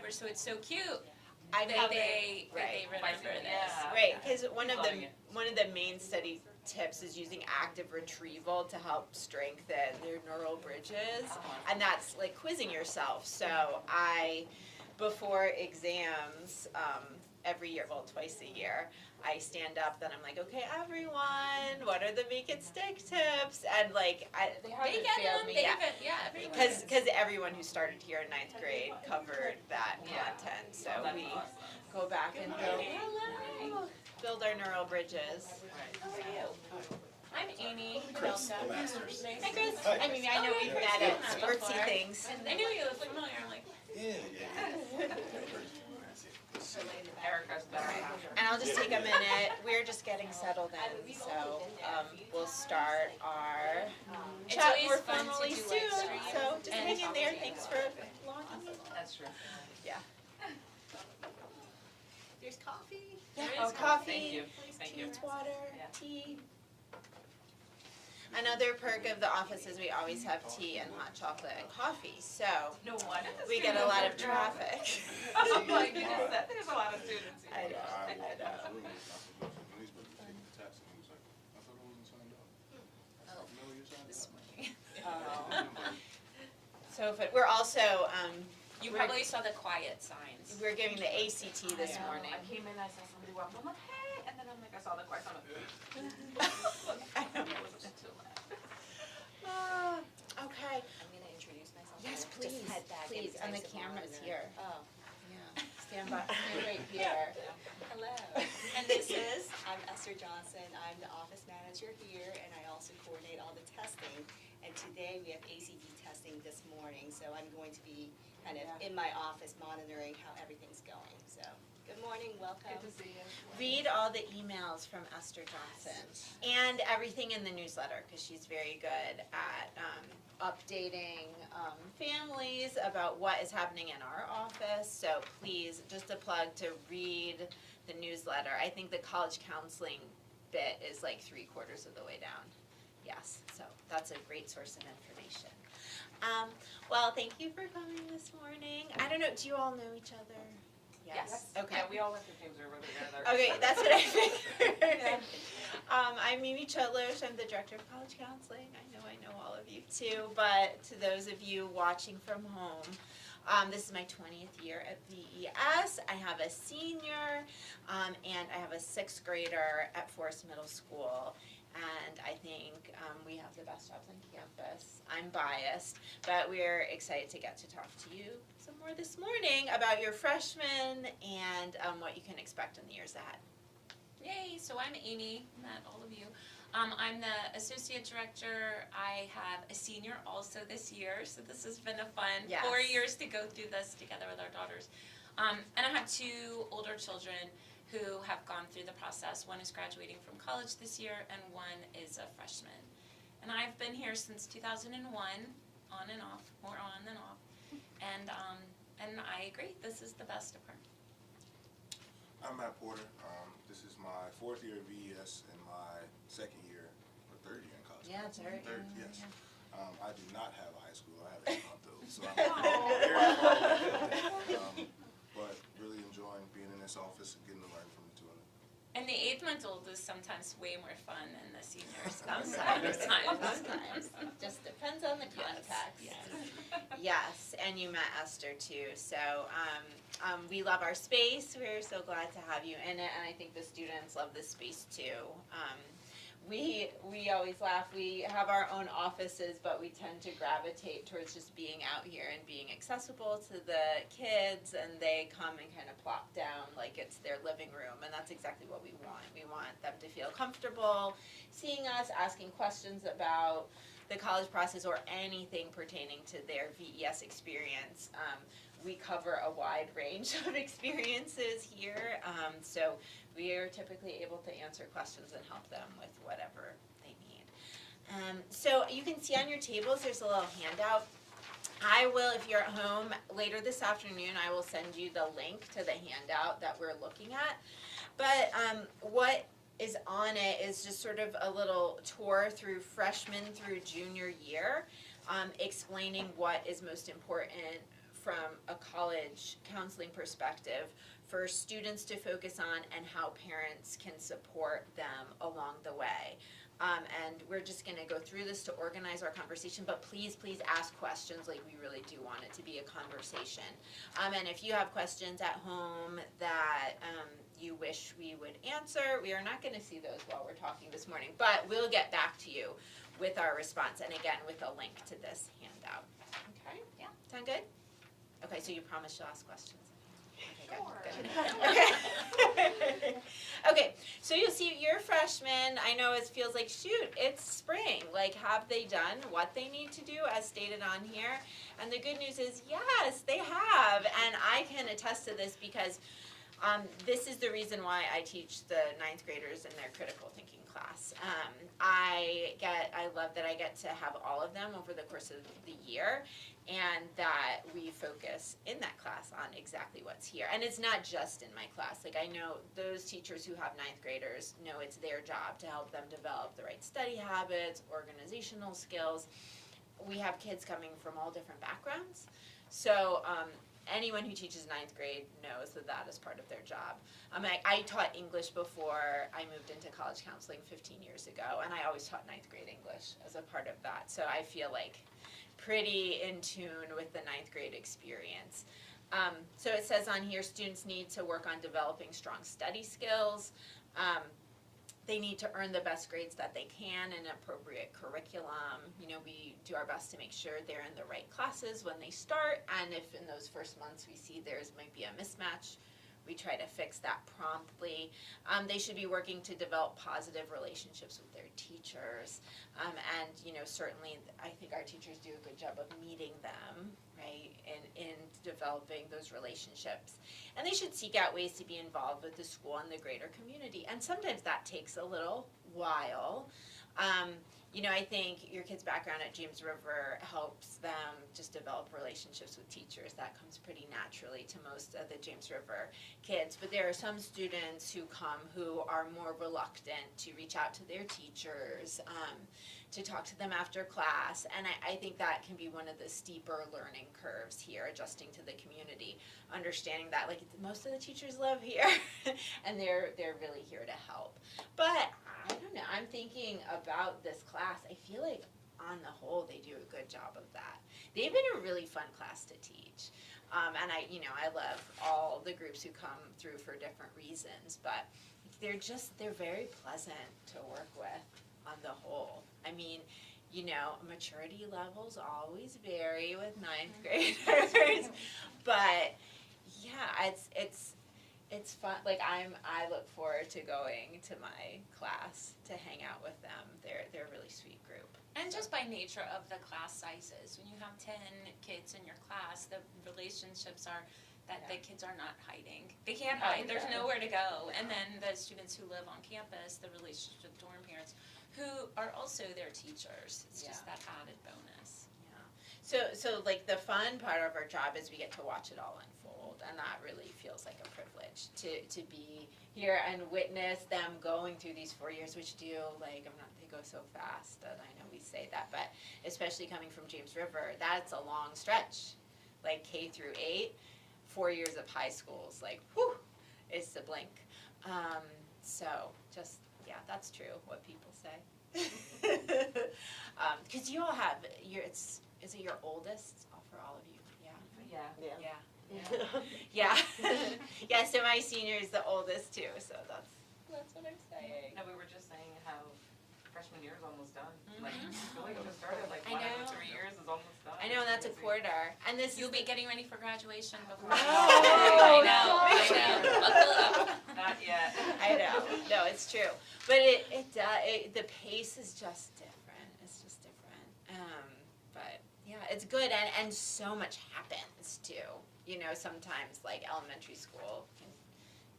October, so it's so cute. I'm They right. remember this. Yeah. Right, because one of Loving it. the main study tips is using active retrieval to help strengthen their neural bridges, and that's like quizzing yourself. So before exams, every year, well, twice a year, I stand up, then I'm like, okay, everyone, what are the make it stick tips? And like, they They haven't get failed them, me they yet. even, yeah, everyone. Because everyone who started here in ninth grade covered that content, so That's we awesome. go back and build our neural bridges. How are you? I'm Amy. Chris, Hi, the Masters. Chris. I mean, I know we've met at sportsy things. I knew you looked familiar, I'm like, Yeah. Erica's better. And I'll just take a minute, we're just getting settled in, so we'll start our It's chat always more fun to formally do soon, live stream so just and hang in talk there, to you. thanks for logging in. That's true. There's coffee. There is Oh, Thank coffee, you. Thank you. tea, water, Yeah. tea. Another perk of the office is we always have tea and hot chocolate and coffee, so No wonder the we get a students lot are of traffic. Oh my goodness, there's a lot of students here. I know, I know. He's been taking the test and he was like, I thought I wasn't signed up. I said, no, you're signed this up. morning. So, but we're also, You We're- probably saw the quiet signs. we're giving the ACT this I know. morning. I came in, I saw somebody walk, I'm like, hey, and then I'm like, I saw the question, I'm like, I know. it was just too loud. Okay, I'm gonna introduce myself. yes, and please, Just head back please, and and the place it camera's on here. Oh, Yeah, stand right here. hello. And this is, I'm Esther Johnson. I'm the office manager here, and I also coordinate all the testing. And today we have ACD testing this morning, so I'm going to be kind of in my office monitoring how everything's going. So, good morning, welcome. Good to see you. Read all the emails from Esther Johnson and everything in the newsletter, because she's very good at updating families about what is happening in our office. So please, just a plug to read the newsletter. I think the college counseling bit is like 3/4 of the way down. Yes, so that's a great source of information. Well, thank you for coming this morning. I don't know, do you all know each other? Yes. Okay. Yeah, we all went to James River together. Okay, that's what I figured. I'm Mimi Chudlish, I'm the Director of College Counseling. I know all of you too, but to those of you watching from home, this is my 20th year at VES. I have a senior, and I have a 6th grader at Forest Middle School. And I think we have the best jobs on campus. I'm biased, but we're excited to get to talk to you some more this morning about your freshmen and what you can expect in the years ahead. Yay, so I'm Amy, met all of you. I'm the associate director. I have a senior also this year, so this has been a fun Yes. 4 years to go through this together with our daughters. And I have 2 older children who have gone through the process. One is graduating from college this year, and one is a freshman. And I've been here since 2001, on and off, more on than off. And I agree, this is the best department. I'm Matt Porter. This is my 4th year at VES and my 2nd year, or 3rd year in college. Yeah, it's very Third, yes. yeah. I do not have a high school. I have 8 month old, so I'm very far away. But really enjoying being in this office and getting to learn from the two of them. And the 8-month-old is sometimes way more fun than the seniors. Sometimes. Sometimes. Just depends on the context. Yes. Yes, and you met Esther too. So we love our space. We're so glad to have you in it, and I think the students love this space too. We always laugh. We have our own offices, but we tend to gravitate towards just being out here and being accessible to the kids, and they come and kind of plop down like it's their living room, and that's exactly what we want. We want them to feel comfortable seeing us, asking questions about the college process or anything pertaining to their VES experience. We cover a wide range of experiences here, so we are typically able to answer questions and help them with whatever they need. So you can see on your tables, there's a little handout. I will, if you're at home later this afternoon, I will send you the link to the handout that we're looking at. But what is on it is just sort of a little tour through freshman through junior year, explaining what is most important from a college counseling perspective for students to focus on and how parents can support them along the way. And we're just gonna go through this to organize our conversation, but please ask questions, like we really do want it to be a conversation. And if you have questions at home that, you wish we would answer, we are not gonna see those while we're talking this morning, but we'll get back to you with our response, and again, with a link to this handout. Okay? Yeah. Sound good? Okay, so you promise you'll ask questions? Okay, good, Sure. good. Okay. Okay, so you'll see you're freshmen, I know it feels like, shoot, it's spring, like have they done what they need to do as stated on here? And the good news is, yes, they have, and I can attest to this because this is the reason why I teach the ninth graders in their critical thinking class. I love that I get to have all of them over the course of the year, and that we focus in that class on exactly what's here. And it's not just in my class, like I know those teachers who have ninth graders know it's their job to help them develop the right study habits, organizational skills. We have kids coming from all different backgrounds, so anyone who teaches ninth grade knows that that is part of their job. I taught English before I moved into college counseling 15 years ago, and I always taught ninth grade English as a part of that, so I feel like pretty in tune with the ninth grade experience. So it says on here, students need to work on developing strong study skills. They need to earn the best grades that they can in appropriate curriculum. You know, we do our best to make sure they're in the right classes when they start, and if in those first months we see there's might be a mismatch, we try to fix that promptly. They should be working to develop positive relationships with their teachers, and you know, certainly I think our teachers do a good job of meeting them, right, in developing those relationships. And they should seek out ways to be involved with the school and the greater community, and sometimes that takes a little while. You know, I think your kid's background at James River helps them just develop relationships with teachers. That comes pretty naturally to most of the James River kids. But there are some students who come who are more reluctant to reach out to their teachers, to talk to them after class. And I think that can be one of the steeper learning curves here, adjusting to the community, understanding that like most of the teachers live here and they're really here to help. But I don't know, I'm thinking about this class, I feel like on the whole they do a good job of that. They've been a really fun class to teach. And I love all the groups who come through for different reasons, but they're very pleasant to work with on the whole. I mean, you know, maturity levels always vary with ninth graders, but yeah, it's fun. Like I look forward to going to my class to hang out with them. They're a really sweet group. And just by nature of the class sizes, when you have 10 kids in your class, the relationships are that the kids are not hiding. They can't hide, there's nowhere to go. And then the students who live on campus, the relationships with dorm parents, who are also their teachers. It's just that added bonus. Yeah. So like the fun part of our job is we get to watch it all unfold, and that really feels like a privilege to be here and witness them going through these 4 years, which they go so fast, and I know we say that, but especially coming from James River, that's a long stretch. Like K through 8, 4 years of high schools, like whew, it's a blink. So just, yeah, that's true, what people say. Because you all have, is it your oldest for all of you? Yeah. Yeah. Yeah, so my senior is the oldest too, so that's what I'm saying. No, we were just saying how freshman year is almost done. Mhm. Like, I feel like it just started, like, I one out know. of 3 years is almost done. I know, and that's a Crazy. quarter, and this You'll is be getting ready for graduation before. No. I know. Buckle up. Not yet. I know, no, it's true, but the pace is just different, it's just different, but yeah, it's good, and so much happens too, you know, sometimes like elementary school can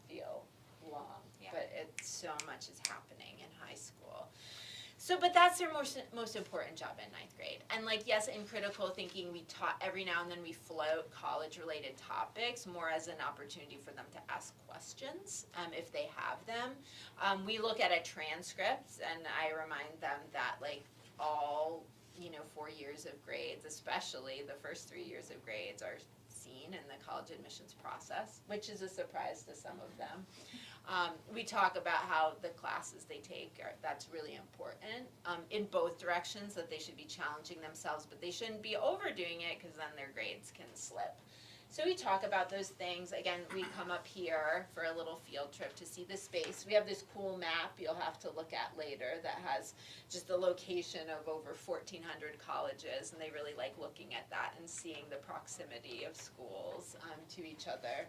feel long, Yeah. but so much is happening in high school. So, but that's their most important job in ninth grade. And like, yes, in critical thinking, we taught every now and then we float college-related topics more as an opportunity for them to ask questions, if they have them. We look at a transcript, and I remind them that like all, 4 years of grades, especially the first 3 years of grades, are in the college admissions process, which is a surprise to some of them. We talk about how the classes they take that's really important in both directions, that they should be challenging themselves, but they shouldn't be overdoing it because then their grades can slip. So we talk about those things. Again, we come up here for a little field trip to see the space. We have this cool map you'll have to look at later that has just the location of over 1,400 colleges, and they really like looking at that and seeing the proximity of schools to each other.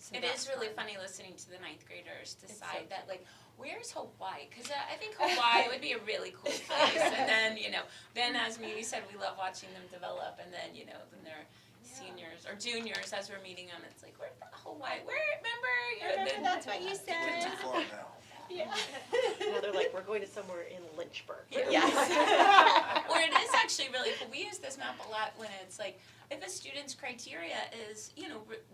So It that's is really fun. funny listening to the ninth graders so decide that, cute. like, where's Hawaii? Because I think Hawaii would be a really cool place. And then, then as Mimi said, we love watching them develop. And then, then they're seniors or juniors as we're meeting them. It's like, where's Hawaii? Remember, that's what you Went said. too far now. Yeah. Now they're like, we're going to somewhere in Lynchburg. Yes. Or it is actually really cool. We use this map a lot when it's like, if a student's criteria is,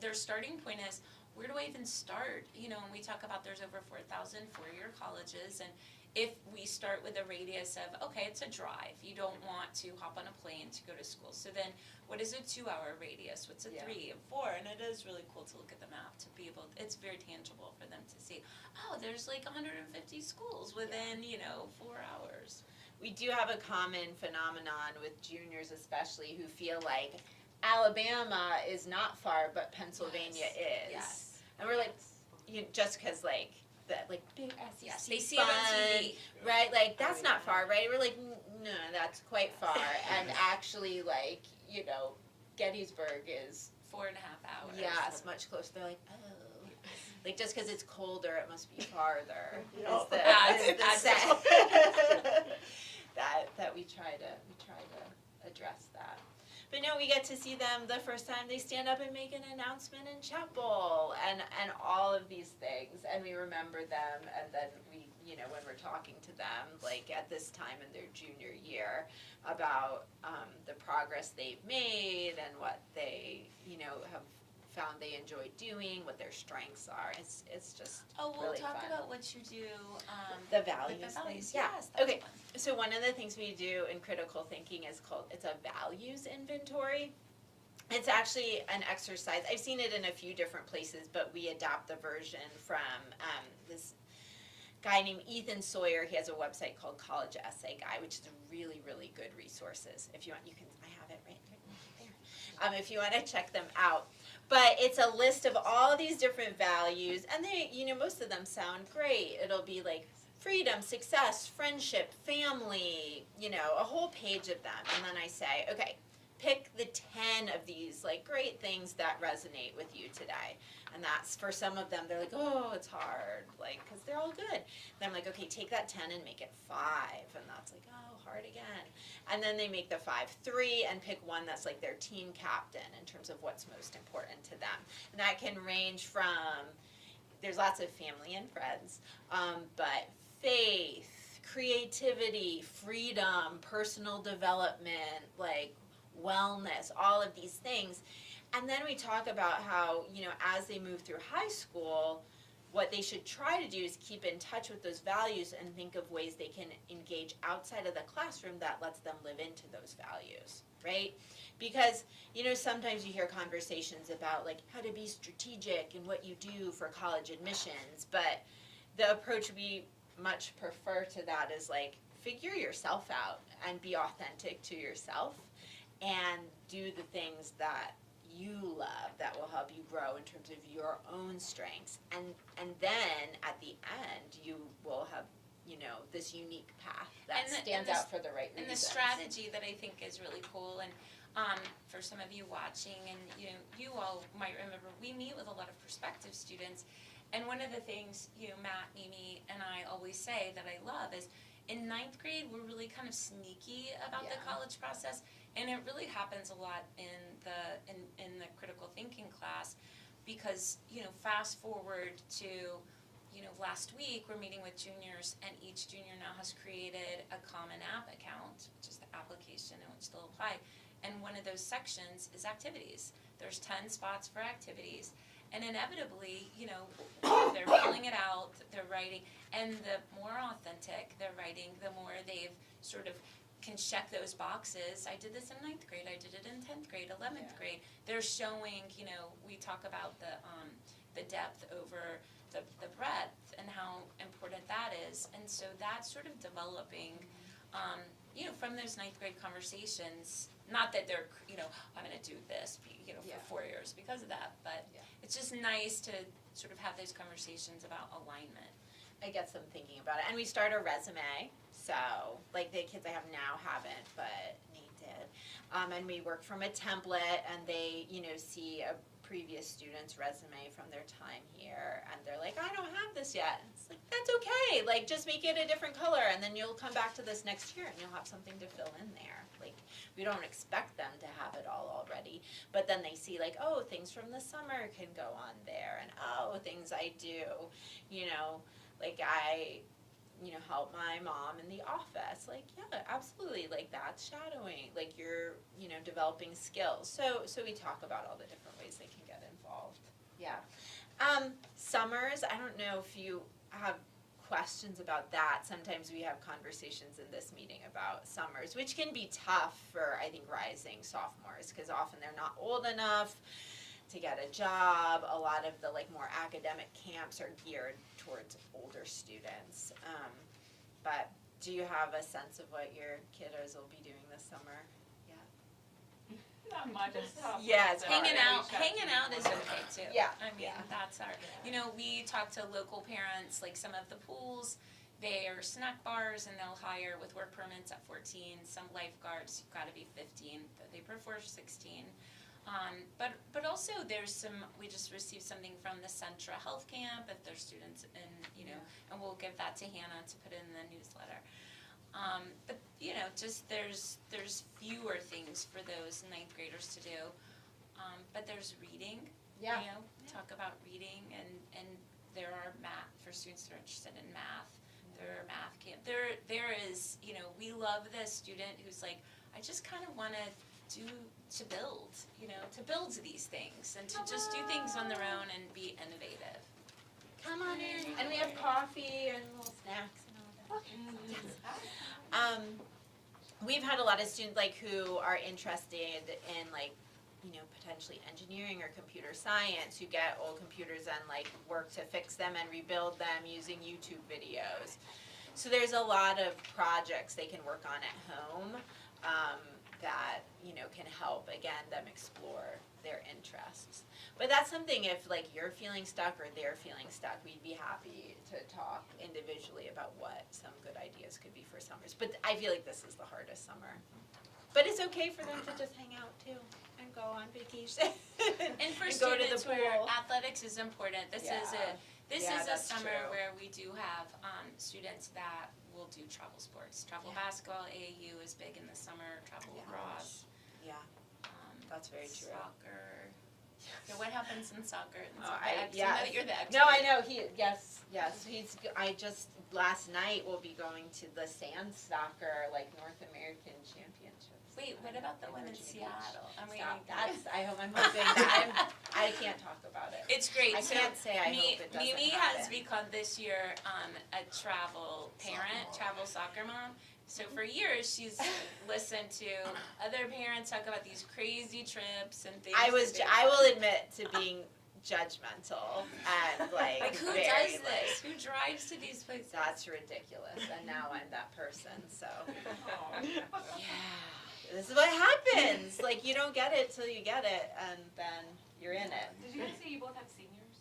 their starting point is, where do I even start? And we talk about there's over 4,000 four-year colleges, and if we start with a radius of, okay, it's a drive, you don't want to hop on a plane to go to school, so then what is a 2-hour radius? What's a 3 and 4? And it is really cool to look at the map, to be able, it's very tangible for them to see, oh, there's like 150 schools within, 4 hours. We do have a common phenomenon with juniors especially who feel like Alabama is not far, but Pennsylvania is. Yes. And we're like, just because like the big SEC Yes, they see it on fun, TV. right? Like that's not far, right? We're like, no, that's quite far. And actually, like Gettysburg is 4.5 hours. yes, much closer. They're like, oh, like just because it's colder, it must be farther. No. Is the, Adds- is the adds set. that we try to address that. But no, we get to see them the first time they stand up and make an announcement in chapel and all of these things, and we remember them, and then we, when we're talking to them, like at this time in their junior year, about the progress they've made and what they, have found they enjoy doing, what their strengths are. It's just Oh, we'll really talk fun. about what you do. The values With the values, thing. Yeah. yes, that's Okay. fun. So one of the things we do in critical thinking is it's a values inventory. It's actually an exercise. I've seen it in a few different places, but we adapt the version from this guy named Ethan Sawyer. He has a website called College Essay Guy, which is a really, really good resources. If you want, I have it right there. If you want to check them out. But it's a list of all these different values, and they, most of them sound great. It'll be like freedom, success, friendship, family, a whole page of them. And then I say, okay, pick the 10 of these like great things that resonate with you today. And that's, for some of them, they're like, oh, it's hard, like, because they're all good. Then I'm like, okay, take that 10 and make it 5. And that's like, oh, hard again. And then they make the 5 3 and pick one that's like their team captain in terms of what's most important to them. And that can range from, there's lots of family and friends, but faith, creativity, freedom, personal development, like wellness, all of these things. And then we talk about how, as they move through high school, what they should try to do is keep in touch with those values and think of ways they can engage outside of the classroom that lets them live into those values, right? Because, sometimes you hear conversations about like how to be strategic and what you do for college admissions, but the approach we much prefer to that is like figure yourself out and be authentic to yourself and do the things that you love that will help you grow in terms of your own strengths, and then at the end you will have this unique path that And the- stands and the- out for the right And the reasons. strategy that I think is really cool, and for some of you watching, and you all might remember, we meet with a lot of prospective students, and one of the things Matt, Mimi, and I always say that I love is in 9th grade we're really kind of sneaky about the Yeah. college process, and it really happens a lot in the critical thinking class, because fast forward to last week we're meeting with juniors, and each junior now has created a common app account, which is the application in which they'll apply, and one of those sections is activities. There's 10 spots for activities, and inevitably they're filling it out, they're writing, and the more authentic they're writing, the more they've sort of can check those boxes. I did this in 9th grade, I did it in 10th grade, 11th Yeah. grade. They're showing, you know, we talk about the depth over the breadth and how important that is. And so that's sort of developing, you know, from those 9th grade conversations, not that they're, you know, I'm gonna do this, you know, for Yeah. 4 years because of that, but Yeah. it's just nice to sort of have those conversations about alignment. It gets them thinking about it. And we start a resume, so like the kids I have now haven't, but Nate did. And we work from a template, and they, you know, see a previous student's resume from their time here, and they're like, I don't have this yet. It's like, that's okay, like just make it a different color, and then you'll come back to this next year and you'll have something to fill in there. Like, we don't expect them to have it all already, but then they see like, oh, things from the summer can go on there, and oh, things I do, you know, like I, you know, help my mom in the office. Like, yeah, absolutely. Like, that's shadowing. Like, you're, you know, developing skills. So we talk about all the different ways they can get involved. Yeah. Summers, I don't know if you have questions about that. Sometimes we have conversations in this meeting about summers, which can be tough for, I think, rising sophomores, because often they're not old enough to get a job. A lot of the like more academic camps are geared towards older students. But do you have a sense of what your kiddos will be doing this summer? Not much, it's tough. Yeah, it's Hanging hard. out is okay too. Yeah, I mean, yeah. that's our, you know, we talk to local parents, like some of the pools, they are snack bars and they'll hire with work permits at 14, some lifeguards, you've gotta be 15, but they prefer 16. But also there's some, we just received something from the Centra Health Camp, if there's students in, you know, and we'll give that to Hannah to put in the newsletter. But you know, just there's fewer things for those 9th graders to do. But there's reading, you know, talk about reading, and there are math, for students that are interested in math. There are math camp, there is, you know, we love the student who's like, I just kind of wanna to build, you know, to build these things and to just do things on their own and be innovative. Come on in. And we have coffee and little snacks and all that. We've had a lot of students like who are interested in like, you know, potentially engineering or computer science, who get old computers and like work to fix them and rebuild them using YouTube videos. So there's a lot of projects they can work on at home that, you know, can help, again, them explore their interests. But that's something, if like you're feeling stuck or they're feeling stuck, we'd be happy to talk individually about what some good ideas could be for summers. But I feel like this is the hardest summer. But it's okay for them to just hang out too and go on vacation. And for go to the students where pool. athletics is important, this is Yeah, a that's summer true. where we do have students that will do travel sports. Travel Yeah. basketball, AAU is big in the summer, travel Yeah. lacrosse, Yeah, that's very true. soccer. Yeah, what happens in soccer? Oh, Know yes. that you're the expert. No, I know, yes, I just, last night we'll be going to the sand soccer, like North American Championships. Wait, what about the one in Virginia Beach. Seattle? I'm Stop, reading. I'm hoping that, I can't talk about it. It's great. I So can't say I hope it doesn't Mimi happen. has become this year a travel parent, Soccer mom. travel soccer mom. So for years she's listened to other parents talk about these crazy trips and things. I that will admit to being judgmental and like like who very, does like, this? Who drives to these places? that's ridiculous, and now I'm that person, so. Yeah, this is what happens, like you don't get it till you get it, and then you're in it. Did you guys say you both have seniors?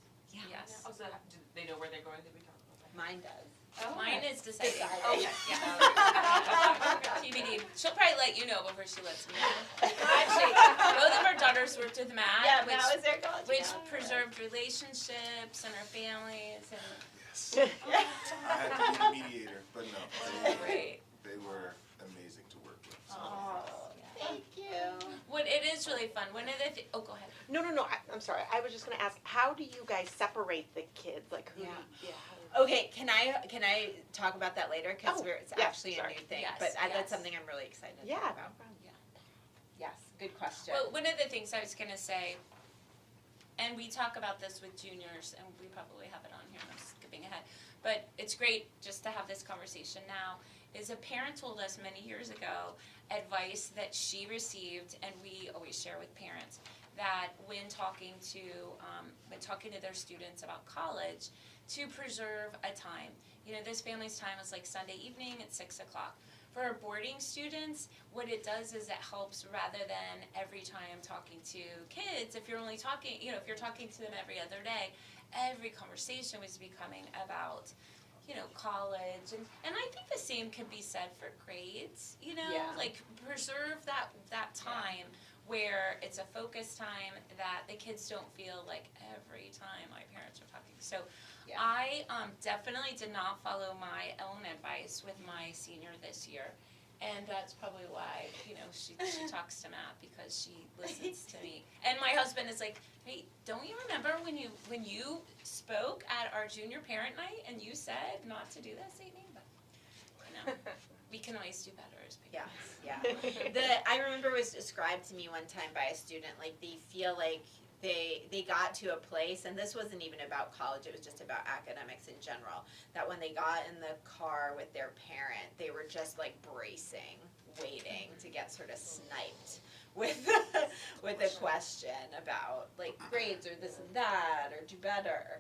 Yes. Oh, so do they know where they're going? Did we talk about that? Mine does. Oh, Mine okay. is decided. Decided. Okay, yeah. TBD. She'll probably let you know before she lets me know. Actually, both of our daughters worked with Matt, Yeah, that was their college. which preserved relationships and our families and Yes. I had to be a mediator, but no, great. they were amazing to work with. So. Oh, thank you. What it is really fun. One of the oh, go ahead. No, I'm sorry. I was just gonna ask, how do you guys separate the kids? Like who? Yeah. How do- Okay, can I talk about that later? Because Oh, it's yeah, actually sorry. a new thing, Yes, but yes. that's something I'm really excited Yeah. about. Yes, good question. Well, one of the things I was gonna say, and we talk about this with juniors, and we probably have it on here. I'm skipping ahead, but it's great just to have this conversation now. is a parent told us many years ago advice that she received, and we always share with parents, that when talking to their students about college, to preserve a time. You know, this family's time is like Sunday evening at 6 o'clock. For our boarding students, what it does is it helps, rather than every time talking to kids, if you're only talking, you know, if you're talking to them every other day, every conversation was becoming about, you know, college, and I think the same can be said for grades, you know, Yeah. like preserve that time where it's a focus time, that the kids don't feel like every time my parents are talking. So Yeah. I definitely did not follow my own advice with my senior this year. And that's probably why, you know, she talks to Matt, because she listens to me. And my husband is like, hey, don't you remember when you spoke at our junior parent night and you said not to do this, Amy? But, you know, we can always do better as parents. Yeah. I remember it was described to me one time by a student, like they feel like they got to a place, and this wasn't even about college, it was just about academics in general, that when they got in the car with their parent, they were just like bracing, waiting to get sort of sniped with a question about like grades or this and that or do better.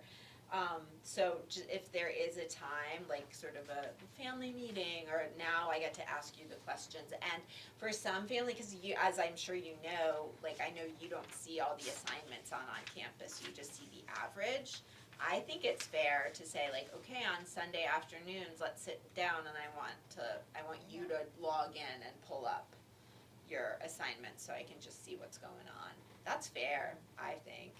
So if there is a time, like sort of a family meeting, or now I get to ask you the questions, and for some family, because you, as I'm sure you know, like I know you don't see all the assignments on campus, you just see the average. I think it's fair to say like, okay, on Sunday afternoons, let's sit down and I want you to log in and pull up your assignments so I can just see what's going on. That's fair, I think.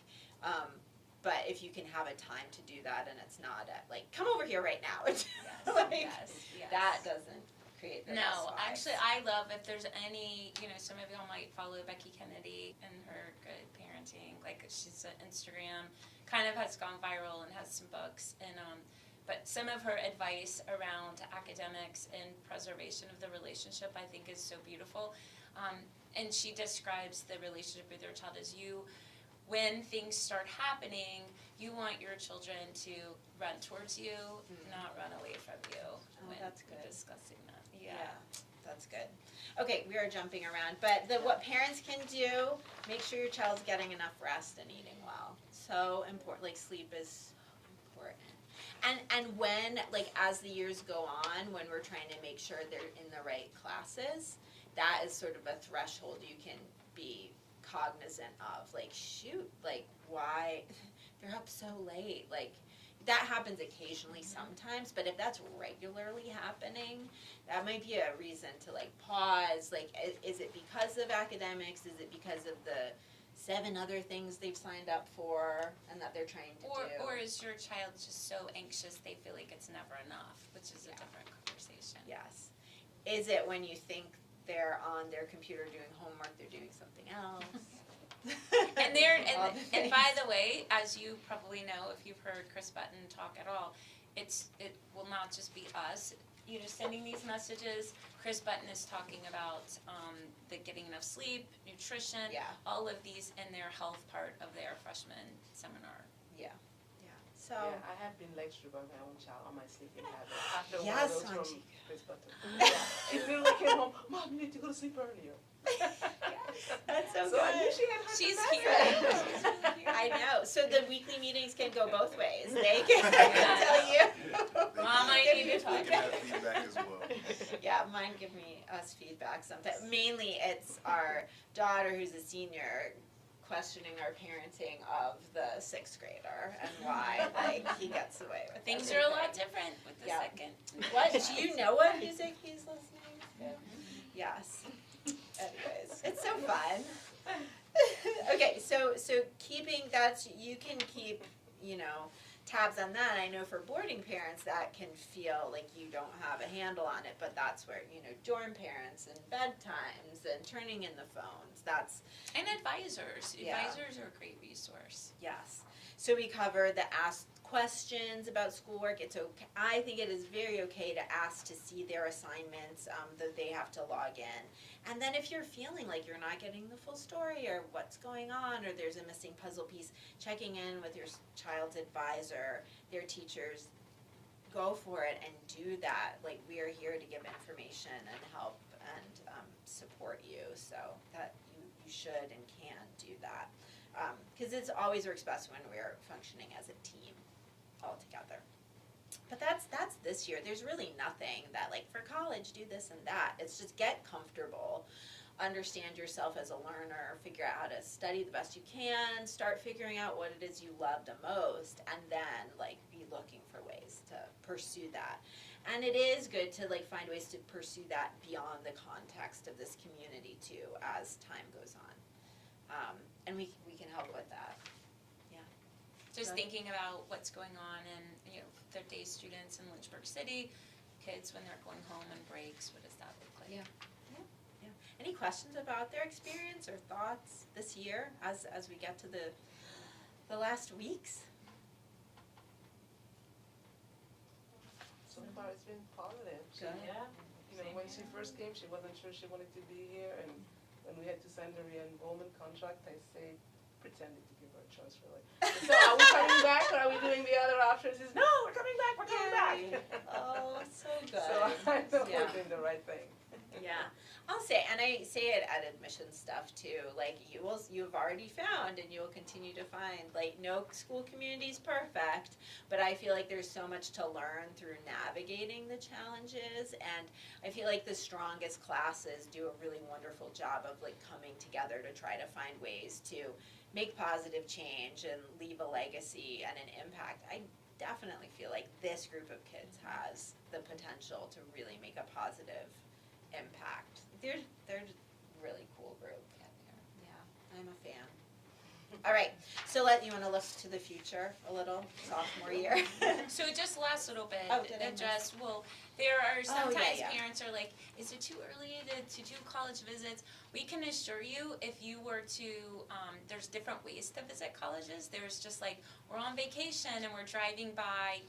But if you can have a time to do that and it's not at like, come over here right now. Like, Yes. that doesn't create the best No, vibes. actually, I love if there's any, you know, some of y'all might follow Becky Kennedy and her good parenting. Like, she's on Instagram, kind of has gone viral and has some books. And but some of her advice around academics and preservation of the relationship, I think, is so beautiful. And she describes the relationship with your child as when things start happening, you want your children to run towards you, not run away from you when that's good. discussing that. Yeah, that's good. Okay, we are jumping around, but what parents can do, make sure your child's getting enough rest and eating well. So important, like sleep is so important. And when, like as the years go on, when we're trying to make sure they're in the right classes, that is sort of a threshold you can be cognizant of. Like, shoot, like why they're up so late, like that happens occasionally sometimes, but if that's regularly happening, that might be a reason to like pause. Like, is it because of academics? Is it because of the 7 other things they've signed up for and that they're trying to do? Or is your child just so anxious they feel like it's never enough, which is a different conversation. Yes. Is it when you think they're on their computer doing homework, they're doing something else? And All the and by things. the way, as you probably know, if you've heard Chris Button talk at all, it will not just be us, you know, sending these messages. Chris Button is talking about the getting enough sleep, nutrition, Yeah. all of these in their health part of their freshman seminar. So Yeah, I have been lectured by my own child on my sleeping habit. After Yes, one of those Anjika. from Chris Button. Yeah. It literally came home, Mom, you need to go to sleep earlier. that's so So I knew good. she had heard She's the here. message. She's really here. I know. So the weekly meetings can go both ways. They can tell you. Mom, I Give need you to talk. They can have feedback as well. Yeah, mine give us feedback sometimes. Mainly it's our daughter who's a senior questioning our parenting of the 6th grader and why like he gets away with Things are a lot everything. different with the Yeah. second. What? Do you know what music he's listening to? Yes. Anyways, it's so fun. Okay, so keeping that, you can keep, you know, tabs on that. I know for boarding parents that can feel like you don't have a handle on it, but that's where, you know, dorm parents and bedtimes and turning in the phones, that's, And advisors. Yeah. Advisors are a great resource. yes. So we cover the ask questions about schoolwork. It's okay. I think it is very okay to ask to see their assignments that they have to log in. And then if you're feeling like you're not getting the full story or what's going on or there's a missing puzzle piece, checking in with your child's advisor, their teachers, go for it and do that. Like, we are here to give information and help and support you, so that you should and can do that. Because it's always works best when we're functioning as a team all together. But that's this year. There's really nothing that, like, for college, do this and that. It's just get comfortable, understand yourself as a learner, figure out how to study the best you can, start figuring out what it is you love the most, and then, like, be looking for ways to pursue that. And it is good to, like, find ways to pursue that beyond the context of this community, too, as time goes on. And we can help with that. Just Right. thinking about what's going on in, their day students in Lynchburg City, kids when they're going home on breaks, what does that look like? Yeah. Any questions about their experience or thoughts this year as we get to the last weeks? So far, it's been positive. Good. When she first came, she wasn't sure she wanted to be here, and when we had to sign the re-enrollment contract, I pretended to give her a choice, really. So are we coming back, or are we doing the other options? She's, no, we're coming back, we're coming back. Oh, so good. So I know Yeah. we're doing the right thing. Yeah, I'll say, and I say it at admission stuff too, like, you've already found and you will continue to find, like, no school community is perfect, but I feel like there's so much to learn through navigating the challenges, and I feel like the strongest classes do a really wonderful job of, like, coming together to try to find ways to make positive change and leave a legacy and an impact. I definitely feel like this group of kids has the potential to really make a positive impact. They're just really cool group. Yeah, I'm a fan. All right, so you want to look to the future a little, sophomore year. So just last little bit, Oh, did I miss? there are Oh, sometimes yeah. parents are like, is it too early to do college visits? We can assure you, if you were to, there's different ways to visit colleges. There's just like, we're on vacation and we're driving by,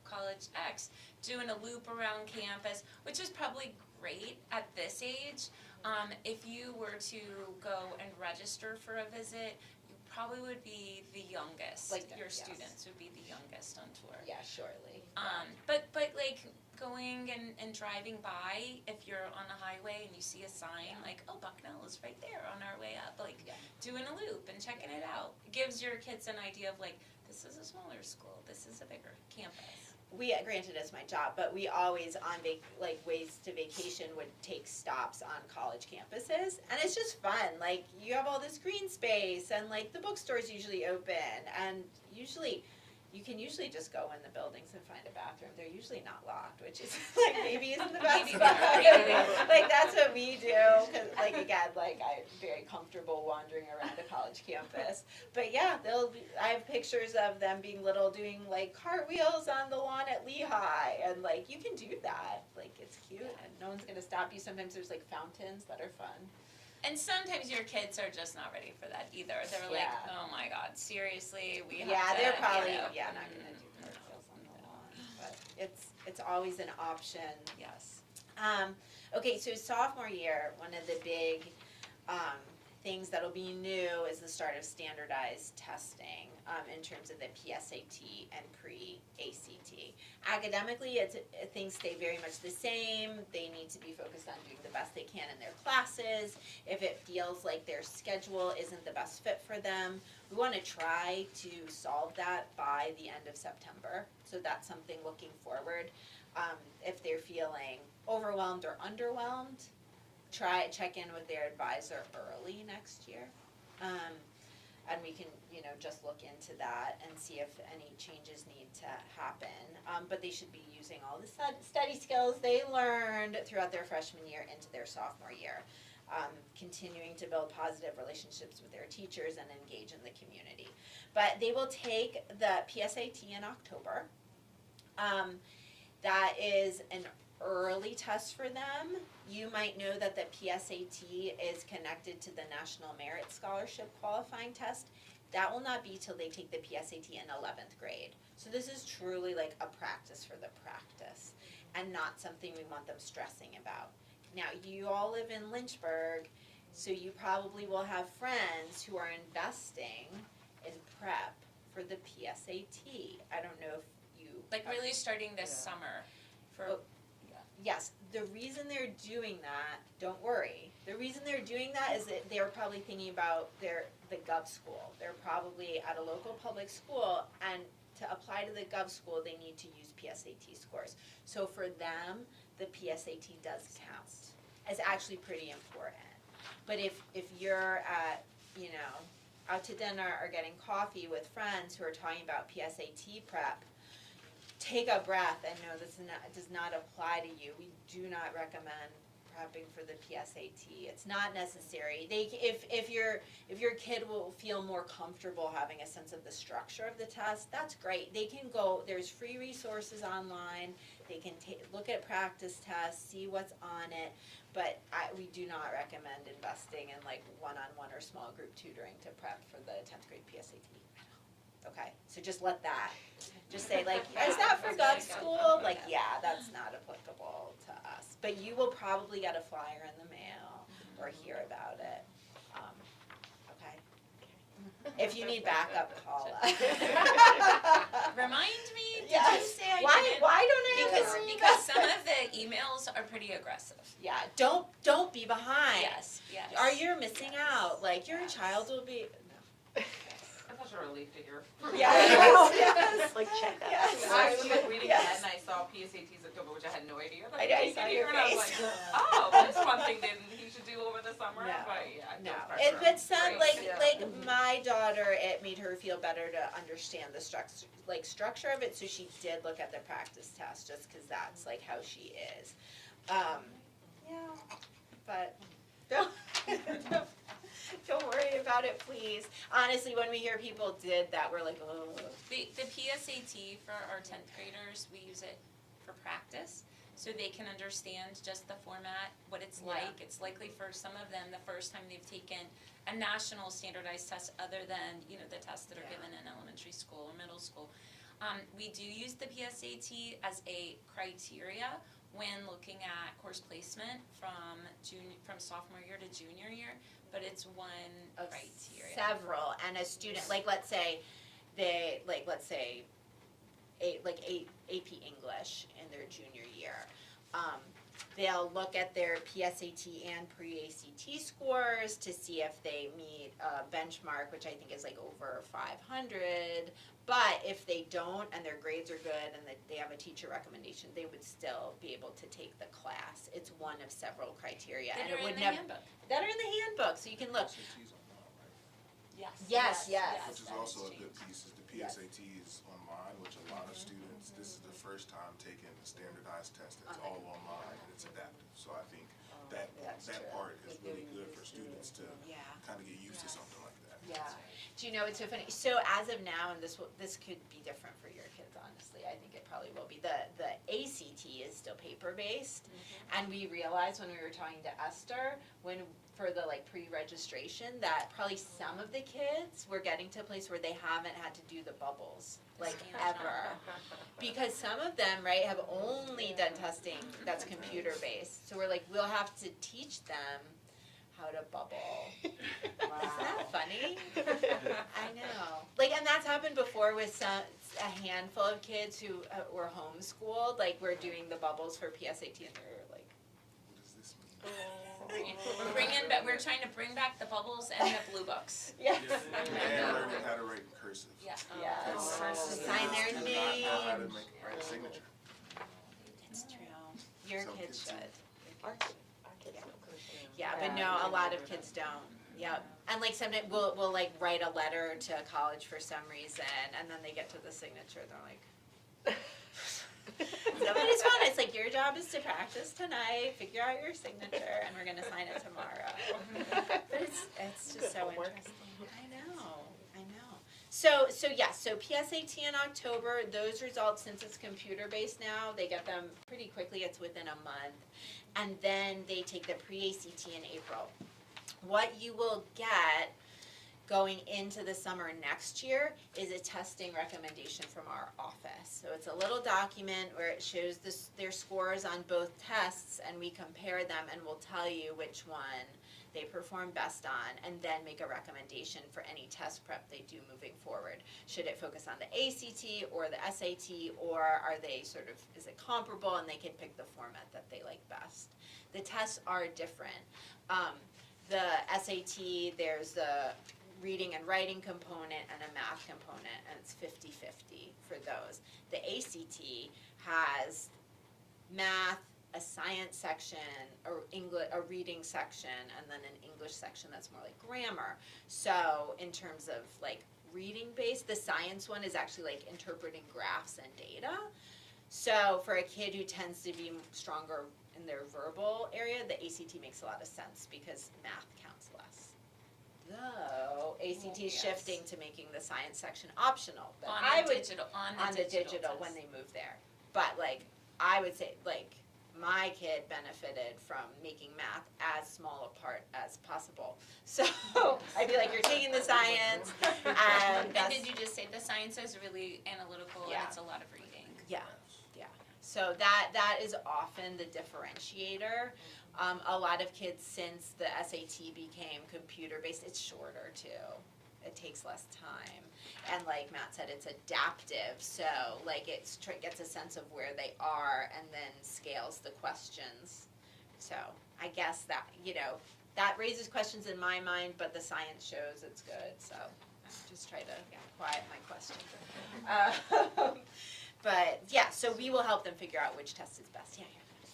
college X, doing a loop around campus, which is probably great at this age. If you were to go and register for a visit, you probably would be the youngest. Like that, Your yes. students would be the youngest on tour. Yeah, surely. But like going and driving by, if you're on a highway and you see a sign like, oh, Bucknell is right there on our way up, like Yeah. doing a loop and checking it out. It gives your kids an idea of like, this is a smaller school, this is a bigger campus. Granted it's my job, but we always on ways to vacation would take stops on college campuses, and it's just fun. Like, you have all this green space, and like the bookstore's usually open, and you can usually just go in the buildings and find a bathroom. They're usually not locked, which is like maybe isn't the best. Maybe but, not. like, that's what we do, cause like, again, like, I'm very comfortable wandering around a college campus. But yeah, I have pictures of them being little doing like cartwheels on the lawn at Lehigh, and like, you can do that. Like, it's cute, and no one's gonna stop you. Sometimes there's like fountains that are fun. And sometimes your kids are just not ready for that either. They're like, Yeah. oh my God, seriously, we have Yeah, to, they're probably you know, not gonna do cartwheels on the lawn, but it's always an option. Yes. Okay, so sophomore year, one of the big things that'll be new is the start of standardized testing in terms of the PSAT and pre-ACT. Academically, things stay very much the same. They need to be focused on doing the best they can in their classes. If it feels like their schedule isn't the best fit for them, we want to try to solve that by the end of September. So that's something looking forward. If they're feeling overwhelmed or underwhelmed, check in with their advisor early next year. And we can, just look into that and see if any changes need to happen. But they should be using all the study skills they learned throughout their freshman year into their sophomore year. Continuing to build positive relationships with their teachers and engage in the community. But they will take the PSAT in October. That is an early test for them. You might know that the PSAT is connected to the National Merit Scholarship qualifying test. That will not be till they take the PSAT in 11th grade. So this is truly like a practice for the practice and not something we want them stressing about. Now, you all live in Lynchburg, so you probably will have friends who are investing in prep for the PSAT. I don't know if you like really starting this Yeah. summer for, Oh. Yes, the reason they're doing that, don't worry. The reason they're doing that is that they're probably thinking about the gov school. They're probably at a local public school, and to apply to the gov school, they need to use PSAT scores. So for them, the PSAT does count. It's actually pretty important. But if you're at, out to dinner or getting coffee with friends who are talking about PSAT prep, take a breath and know this does not apply to you. We do not recommend prepping for the PSAT. It's not necessary. If your kid will feel more comfortable having a sense of the structure of the test, that's great. They can go. There's free resources online. They can look at practice tests, see what's on it. But we do not recommend investing in like one-on-one or small group tutoring to prep for the 10th grade PSAT. Okay, so just let that, just say like, is that for gov school? Like, yeah, that's not applicable to us. But you will probably get a flyer in the mail or hear about it. Okay? If you need backup, call us. remind me, did you Yes. say I Why didn't? don't I? Because some of the emails are pretty aggressive. Yeah, don't be behind. Yes, yes. Or you're missing out, like your child will be, I'm such a relief to hear. yes. Like, check that Yes. out. I was like reading Yes. that and I saw PSATs October, which I had no idea. I know, I you saw could your hear and I was face. like, oh, that's one thing that he should do over the summer. No. But yeah, No, pressure. but some Great. like my daughter, it made her feel better to understand the structure of it. So she did look at the practice test, just because that's like how she is. Yeah, but don't worry about it, please. Honestly, when we hear people did that, we're like, oh. The PSAT for our 10th graders, we use it for practice, so they can understand just the format, what it's Yeah. like. It's likely for some of them the first time they've taken a national standardized test other than, the tests that are Yeah. given in elementary school or middle school. We do use the PSAT as a criteria when looking at course placement from sophomore year to junior year, but it's one Of criteria. several, and a student, like let's say AP English in their junior year. They'll look at their PSAT and pre-ACT scores to see if they meet a benchmark, which I think is like over 500. But if they don't and their grades are good and they have a teacher recommendation, they would still be able to take the class. It's one of several criteria, and That it are would in the never handbook. that are in the handbook, so you can look. PSATs online, right? Yes. Yes. Which is that also has a good changed. piece, is the Yes. PSATs online, which a lot of students, this is the first time taking a standardized test that's On the all online and it's adaptive. So I think That's that true. part is really good for students to Yeah. kind of get used to something like that. Yeah. Do you know, it's so funny, so as of now, and this could be different for your kids, honestly, I think it probably will be, the ACT is still paper-based, and we realized when we were talking to Esther, for the like pre-registration, that probably some of the kids were getting to a place where they haven't had to do the bubbles, like ever. Because some of them, right, have only done testing that's computer-based, so we're like, we'll have to teach them how to bubble. Isn't that funny? I know. Like, and that's happened before with a handful of kids who were homeschooled. Like, we're doing the bubbles for PSAT, and they're like, What does this mean? We're trying to bring back the bubbles and the blue books. yes, And learning how to write in cursive. Yeah. yes, Oh. to sign their Students do not know how to name. write a signature. It's true. Your Some kids kids do. should. Our kids don't. Yeah, but no, a lot of kids don't. Yep. And like sometimes we'll like write a letter to college for some reason, and then they get to the signature, they're like. But it's fun. It's like your job is to practice tonight, figure out your signature, and we're gonna sign it tomorrow. But it's just so Homework. interesting. I know. So PSAT in October. Those results, since it's computer based now, they get them pretty quickly. It's within a month, and then they take the pre-ACT in April. What you will get going into the summer next year is a testing recommendation from our office. So it's a little document where it shows their scores on both tests, and we compare them, and we'll tell you which one they perform best on, and then make a recommendation for any test prep they do moving forward. Should it focus on the ACT or the SAT, or are they sort of, is it comparable, and they can pick the format that they like best. The tests are different. The SAT, there's the reading and writing component and a math component, and it's 50-50 for those. The ACT has math, a science section, a reading section, and then an English section that's more like grammar. So in terms of like reading based, the science one is actually like interpreting graphs and data. So for a kid who tends to be stronger in their verbal area, the ACT makes a lot of sense because math counts less. Though ACT is Yes. shifting to making the science section optional, but On I the would digital, on the digital when test. they move there. But like, I would say like, my kid benefited from making math as small a part as possible. So I'd be like, you're taking the science, and And that's, did you just say the science is really analytical and Yeah. it's a lot of reading? yeah. So that is often the differentiator. A lot of kids, since the SAT became computer-based, it's shorter too. It takes less time. And like Matt said, it's adaptive, so like it gets a sense of where they are and then scales the questions. So I guess that, that raises questions in my mind, but the science shows it's good, so I just try to quiet my question. But yeah, so we will help them figure out which test is best. Yeah.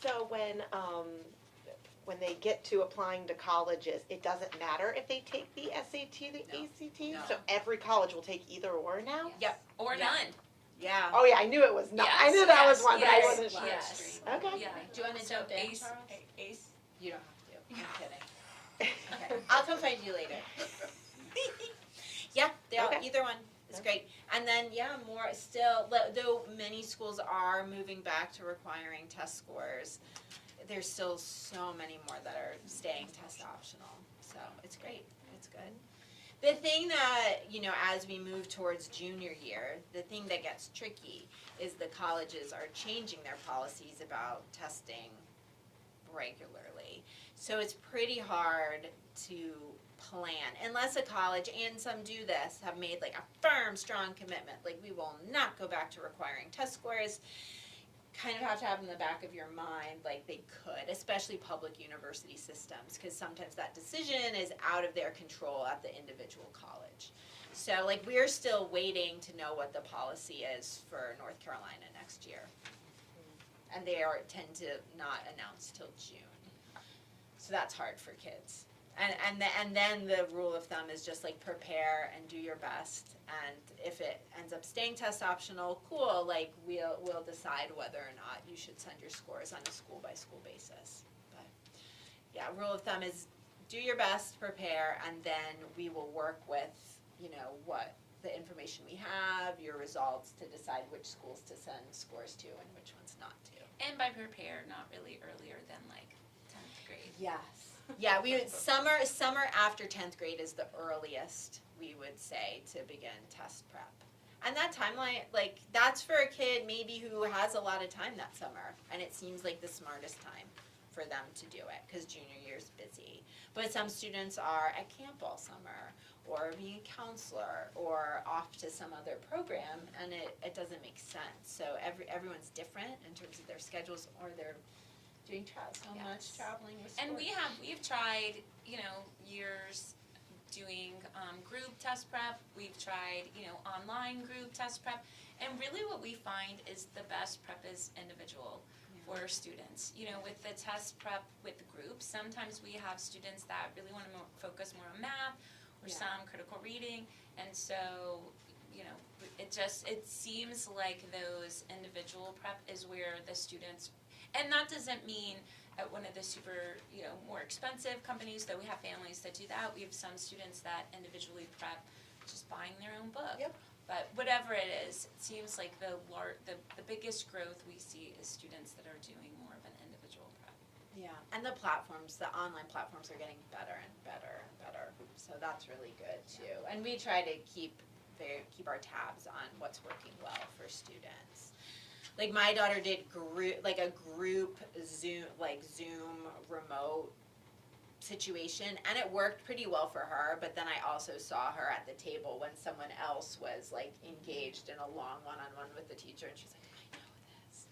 So when they get to applying to colleges, it doesn't matter if they take the SAT, the No. ACT? No. So every college will take either or now? Yep. Or Yeah. none. Yeah. Oh yeah, I knew it was not, I Yes, knew that was yes, one, but I yes, wasn't sure. yes. Okay. Yeah. Do you want to So jump in, ACE Charles? Ace? You don't have to. I'm kidding. Okay. I'll come find you later. Yeah, Okay. either one is great. And then, more still, though many schools are moving back to requiring test scores, there's still so many more that are staying test optional. So it's great. It's good. The thing that, as we move towards junior year, the thing that gets tricky is the colleges are changing their policies about testing regularly. So it's pretty hard to plan, unless a college, and some do this, have made like a firm, strong commitment, like we will not go back to requiring test scores. Kind of have to have in the back of your mind, like they could, especially public university systems, because sometimes that decision is out of their control at the individual college. So like we're still waiting to know what the policy is for North Carolina next year. And they tend to not announce till June. So that's hard for kids. And then the rule of thumb is just like prepare and do your best, and if it ends up staying test optional, cool, like we'll decide whether or not you should send your scores on a school by school basis. But yeah, rule of thumb is do your best, prepare, and then we will work with, what the information we have, your results, to decide which schools to send scores to and which ones not to. And by prepare, not really earlier than like 10th grade. Yes. Yeah, we would, summer after 10th grade is the earliest we would say to begin test prep. And that timeline, like, that's for a kid maybe who has a lot of time that summer, and it seems like the smartest time for them to do it, because junior year's busy. But some students are at camp all summer, or being a counselor, or off to some other program, and it doesn't make sense. So everyone's different in terms of their schedules, or they're doing so much Yes. traveling with sports. And we've tried, years doing group test prep. We've tried, online group test prep. And really what we find is the best prep is individual for students. With the test prep with groups, sometimes we have students that really want to focus more on math or some critical reading. And so, it seems like those individual prep is where the students, and that doesn't mean at one of the super, more expensive companies, though we have families that do that. We have some students that individually prep just buying their own book. Yep. But whatever it is, it seems like the biggest growth we see is students that are doing more of an individual prep. Yeah, and the online platforms are getting better and better and better, so that's really good too. And we try to keep our tabs on what's working well for students. Like my daughter did a group Zoom remote situation, and it worked pretty well for her, but then I also saw her at the table when someone else was like engaged in a long one-on-one with the teacher, and she's like, I know this.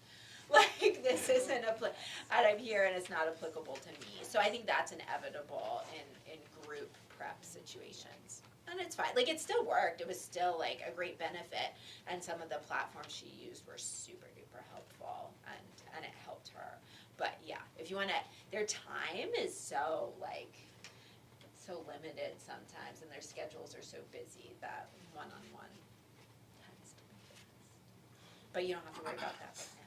Like, this isn't and I'm here and it's not applicable to me. So I think that's inevitable in group prep situations. And it's fine, like, it still worked, it was still like a great benefit, and some of the platforms she used were super duper helpful, and it helped her. But yeah, if you wanna, their time is so like, so limited sometimes, and their schedules are so busy that one-on-one tends to be best. But you don't have to worry about that right now.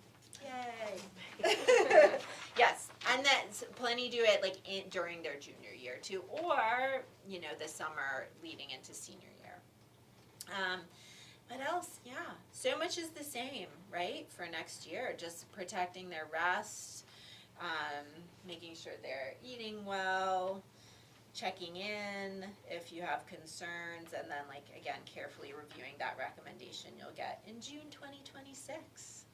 Yay! Yes, and then plenty do it like during their junior year too, or, you know, the summer leading into senior year. What else? Yeah, so much is the same, right, for next year, just protecting their rest, making sure they're eating well, checking in if you have concerns, and then, like, again, carefully reviewing that recommendation you'll get in June 2026.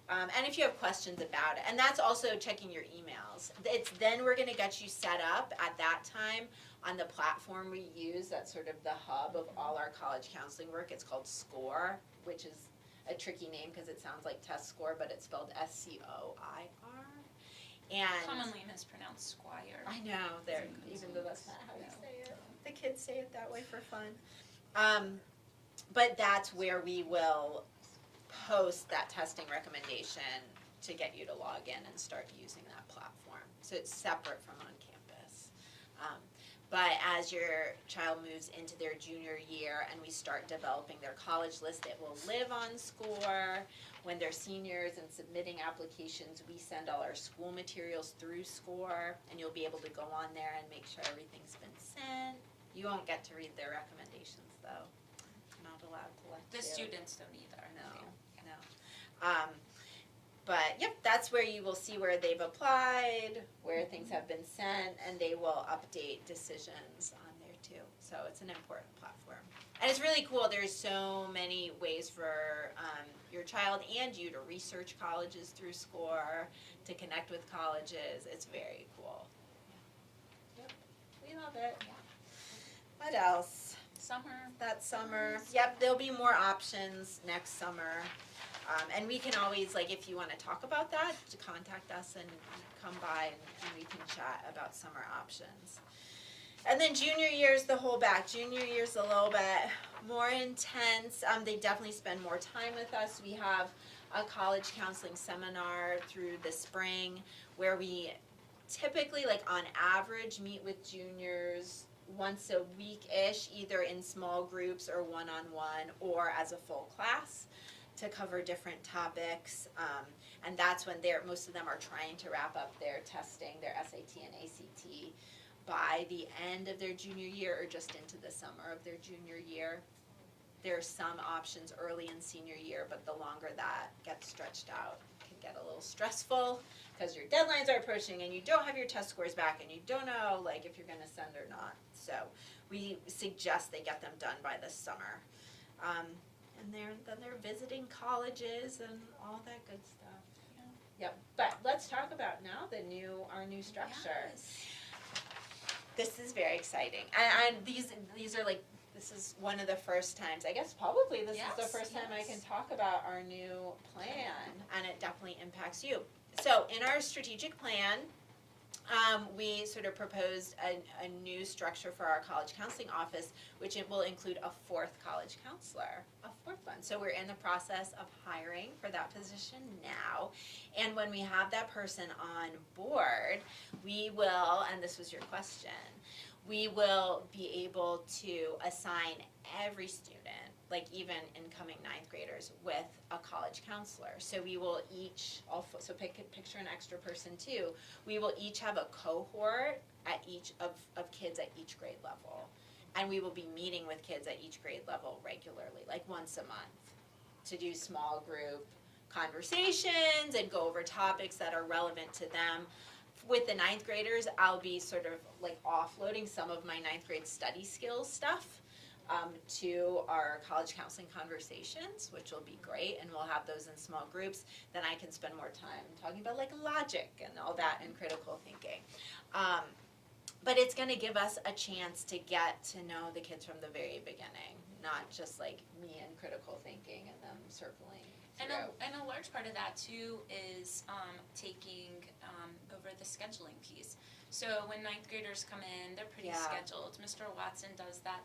And if you have questions about it, and that's also checking your emails. It's then we're gonna get you set up at that time on the platform we use, that's sort of the hub of all our college counseling work. It's called SCORE, which is a tricky name because it sounds like test score, but it's spelled SCOIR. And Commonly mispronounced Squire. I know, even though that's not how you say it. The kids say it that way for fun. But that's where we will post that testing recommendation to get you to log in and start using that platform. So it's separate from on campus. But as your child moves into their junior year and we start developing their college list, it will live on SCORE. When they're seniors and submitting applications, we send all our school materials through SCORE, and you'll be able to go on there and make sure everything's been sent. You won't get to read their recommendations, though. I'm not allowed to let The you. students don't either. No. But yep, that's where you will see where they've applied, where things have been sent, and they will update decisions on there too. So it's an important platform. And it's really cool, there's so many ways for your child and you to research colleges through SCORE, to connect with colleges. It's very cool. Yep, we love it. Yeah. What else? Summer. That summer. Yep, there'll be more options next summer. And we can always, like, if you wanna talk about that, to contact us and come by and we can chat about summer options. And then junior year's the whole back. Junior year's a little bit more intense. They definitely spend more time with us. We have a college counseling seminar through the spring where we typically, like, on average, meet with juniors once a week-ish, either in small groups or one-on-one or as a full class to cover different topics. And that's when most of them are trying to wrap up their testing, their SAT and ACT, by the end of their junior year or just into the summer of their junior year. There are some options early in senior year, but the longer that gets stretched out, it can get a little stressful because your deadlines are approaching and you don't have your test scores back and you don't know, like, if you're gonna send or not. So we suggest they get them done by the summer. And then they're visiting colleges and all that good stuff. Yeah. Yep. But let's talk about now our new structure. Yes. This is very exciting, and these are like, this is one of the first times, I guess probably this is the Yes, first time I yes. can talk about our new plan, and it definitely impacts you. So in our strategic plan, we sort of proposed a new structure for our college counseling office, which it will include a fourth college counselor, a fourth one. So we're in the process of hiring for that position now. And when we have that person on board, we will, and this was your question, we will be able to assign every student, like even incoming ninth graders, with a college counselor. So we will each, so picture an extra person too, we will each have a cohort at each of kids at each grade level. And we will be meeting with kids at each grade level regularly, like once a month, to do small group conversations and go over topics that are relevant to them. With the ninth graders, I'll be sort of like offloading some of my ninth grade study skills stuff to our college counseling conversations, which will be great, and we'll have those in small groups. Then I can spend more time talking about like logic and all that and critical thinking. but it's gonna give us a chance to get to know the kids from the very beginning, not just like me and critical thinking and them circling And through. a large part of that too is taking over the scheduling piece. So when ninth graders come in, they're pretty Yeah. scheduled. Mr. Watson does that.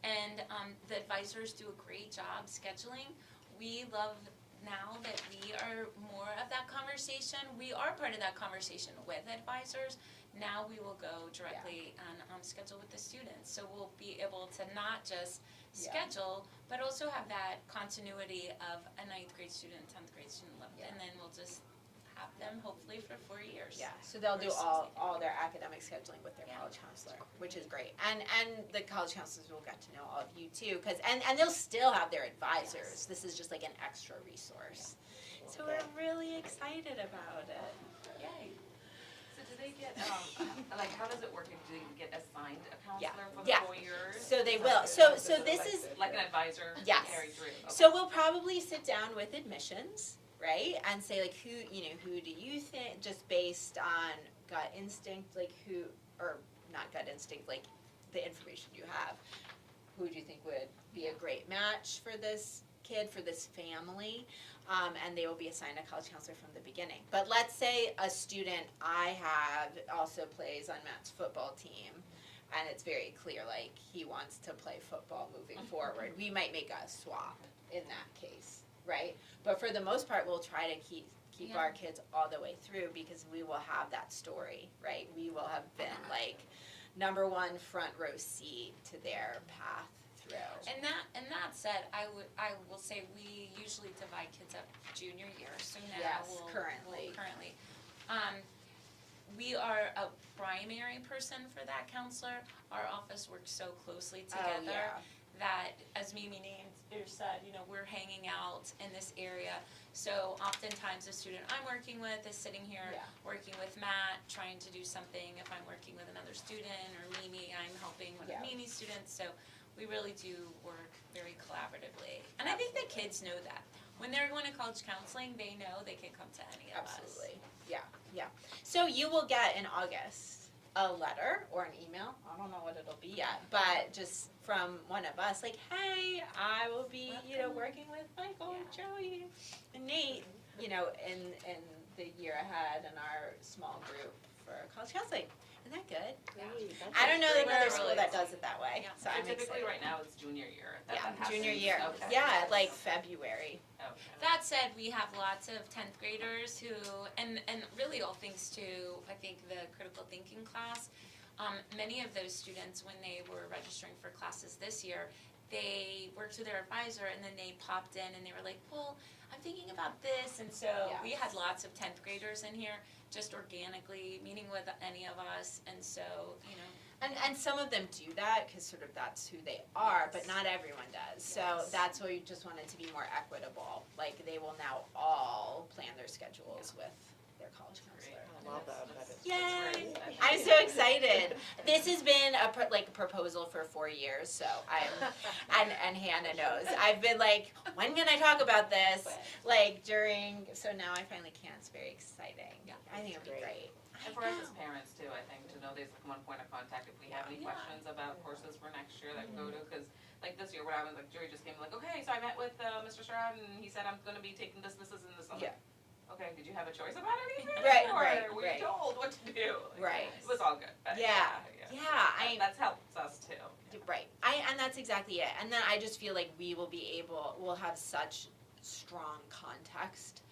And the advisors do a great job scheduling. We love now that we are more of that conversation. We are part of that conversation with advisors. Now we will go directly and schedule with the students. So we'll be able to not just Yeah. schedule, but also have that continuity of a ninth grade student, 10th grade student, 11th, Yeah. and then we'll just have them hopefully for 4 years. Yeah, so they'll do Versus all their academic scheduling with their Yeah. college counselor, which is great. And the college counselors will get to know all of you too, cause, and they'll still have their advisors. Yes. This is just like an extra resource. So we're really excited about it. Yay. So do they get, like, how does it work? Do they get assigned a counselor for the Yeah. 4 years? So they will, so this is, Like an advisor to Yes. carry through? Okay. so we'll probably sit down with admissions, right, and say like, who do you think, just based on gut instinct, like who, or not gut instinct, like the information you have, who do you think would be a great match for this kid, for this family? And they will be assigned a college counselor from the beginning. But let's say a student I have also plays on Matt's football team, and it's very clear, like, he wants to play football moving forward. We might make a swap in that case, right? But for the most part, we'll try to keep Yeah. our kids all the way through, because we will have that story, right? We will have been like number one front row seat to their path through. And that said, I will say we usually divide kids up junior year. So now Yes, we'll currently. We are a primary person for that counselor. Our office works so closely together that, as Mimi named or said, we're hanging out in this area. So oftentimes the student I'm working with is sitting here Yeah. working with Matt, trying to do something. If I'm working with another student, or Mimi, I'm helping one Yeah. of Mimi's students. So we really do work very collaboratively. And I think the kids know that. When they're going to college counseling, they know they can come to any of us. Absolutely, yeah. So you will get in August a letter or an email, I don't know what it'll be yet, but just from one of us, like, hey, I will be, working with Michael and Joey and Nate, in the year ahead in our small group for college counseling. Isn't that good? Great, that's I don't know We're another really school that excited. does it that way, Yeah. so I'm excited. Typically, right now, it's junior year that Yeah, happens. junior year, Okay. yeah, like February. Okay. That said, we have lots of 10th graders who, and really all thanks to, I think, the critical thinking class. Many of those students, when they were registering for classes this year, they worked with their advisor and then they popped in and they were like, well, I'm thinking about this. And so we had lots of 10th graders in here just organically meeting with any of us. And so, And some of them do that because sort of that's who they are, but not everyone does. So Yes. that's why we just wanted to be more equitable. Like they will now all plan their schedules with their college counselor. I love that. That is- Yay! I'm so excited. This has been a proposal for 4 years, so and Hannah knows. I've been like, when can I talk about this? Like so now I finally can. It's very exciting. Yeah. I think it'll be great. And for us as parents too, I think, to know there's like one point of contact if we have any Yeah. questions about courses for next year that go to, because like this year, what happened, like Jerry just came like, okay, so I met with Mr. Sherrod and he said I'm gonna be taking this, and this. I'm like, okay, did you have a choice about anything? Right, Or right, were right. you told what to do? Like, Right. It was all good. But Yeah. That's helped us too. Right, and that's exactly it. And then I just feel like we'll have such strong context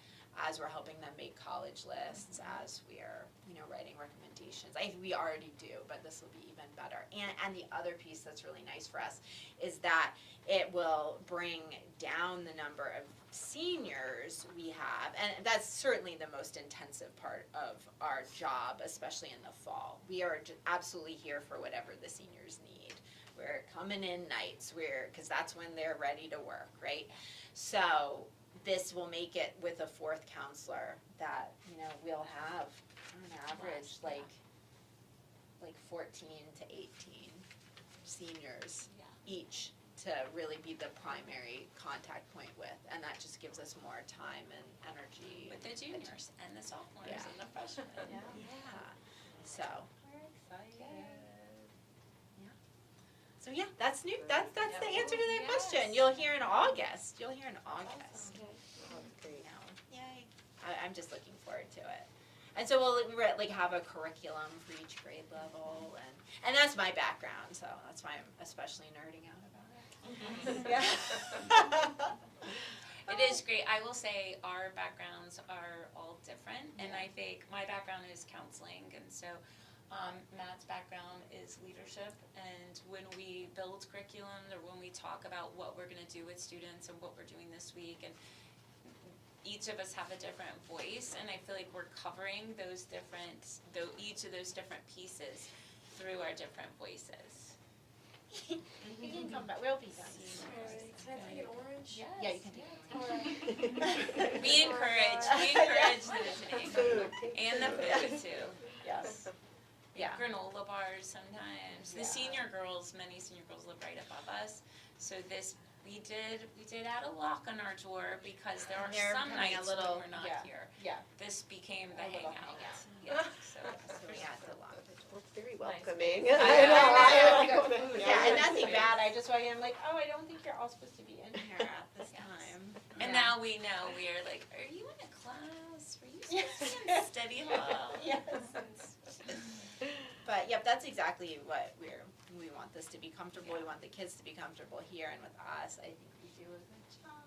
as we're helping them make college lists, as we're, writing recommendations. I think we already do, but this will be even better. And the other piece that's really nice for us is that it will bring down the number of seniors we have, and that's certainly the most intensive part of our job, especially in the fall. We are absolutely here for whatever the seniors need. We're coming in nights, because that's when they're ready to work, right? So this will make it with a fourth counselor that, we'll have on average like 14 to 18 seniors each to really be the primary contact point with, and that just gives us more time and energy. with the juniors and the sophomores Yeah. and the freshmen. Yeah. So we're excited. So yeah, that's new, that's the answer to that question. Yes. You'll hear in August, you'll hear in August. Great. Yay. I'm just looking forward to it. And so we'll like have a curriculum for each grade level, and that's my background, so that's why I'm especially nerding out about it. Yeah. It is great. I will say our backgrounds are all different, and I think my background is counseling, and so Matt's background is leadership. And when we build curriculum, or when we talk about what we're going to do with students and what we're doing this week, and each of us have a different voice, and I feel like we're covering those different, each of those different pieces through our different voices. You can come back, we'll be done. Can I take an orange? Yes. Yeah, you can take it. We encourage the visiting. Food. And the food too. Yes. Yeah. Granola bars sometimes. The Yeah. senior girls, many senior girls live right above us. So we did add a lock on our door because there are They're some becoming a nights little- when we're not yeah. here. Yeah. This became the A little hangout. hangout. Yeah, so So we had to lock the door. Well, it's very Nice. welcoming. I know. Yeah, and nothing bad, I just walk in, I'm like, oh, I don't think you're all supposed to be in here at this Yes. time. And Yeah. now we know, we are like, are you in a class? Were you supposed to be in study hall? Yes. But yep, that's exactly what we want this to be comfortable, we want the kids to be comfortable here and with us, I think we do a good job.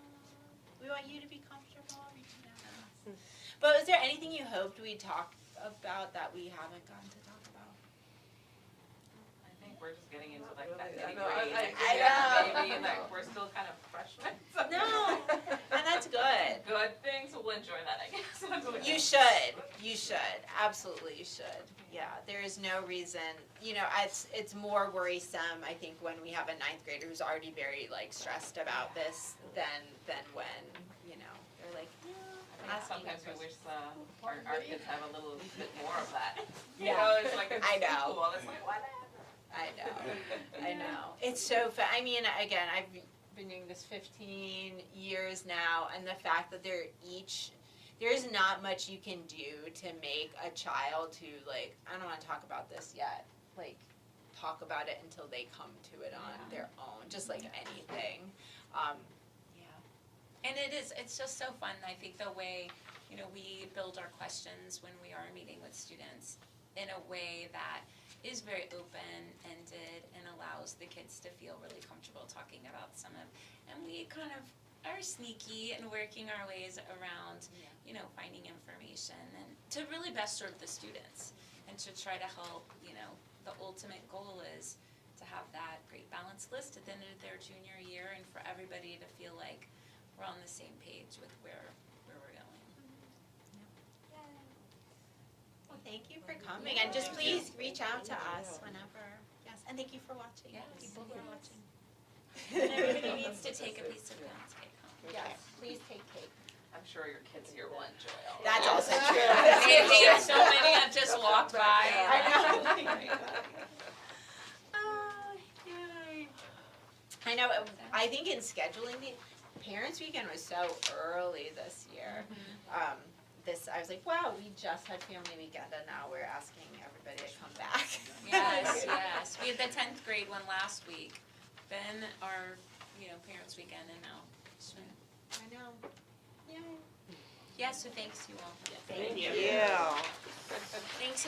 We want you to be comfortable reaching out to us. But is there anything you hoped we'd talk about that we haven't gotten to talk about? I think we're just getting into like that I nitty know, gritty, like, I yeah, know. maybe, like, we're still kind of freshmen. so- No, and that's good. Good things, we'll enjoy that, I guess. That's what You should, absolutely you should. Yeah, there is no reason, it's more worrisome, I think, when we have a ninth grader who's already very like stressed about this than when, they're like, I think sometimes we wish our kids have a little bit more of that. You Yeah. know, it's like, it's I know. cool, it's like, whatever. I know. It's so fun. I mean, again, I've been doing this 15 years now, and the fact that there's not much you can do to make a child who, like, I don't want to talk about this yet, like, talk about it until they come to it on their own, just like anything. And it's just so fun, I think the way, we build our questions when we are meeting with students in a way that is very open-ended and allows the kids to feel really comfortable talking about and we kind of are sneaky and working our ways around, finding information and to really best serve the students and to try to help, the ultimate goal is to have that great balanced list at the end of their junior year and for everybody to feel like we're on the same page with where we're going. Well, thank you for coming, and just please reach out to us whenever. Yes, and thank you for watching. Yes. People who are watching. And everybody needs to take a piece of pound cake home. Yes, please take cake. I'm sure your kids here will enjoy all of That's that. also true. So many have just walked by. I know. Oh, yay. I know, I think in scheduling the Parents Weekend was so early this year. I was like, wow, we just had Family Weekend and now we're asking everybody to come back. Yes, yes. We had the 10th grade one last week, then our, Parents Weekend, and now freshmen. I know. Yay. Yeah, so thanks you all. Thank you. Thanks,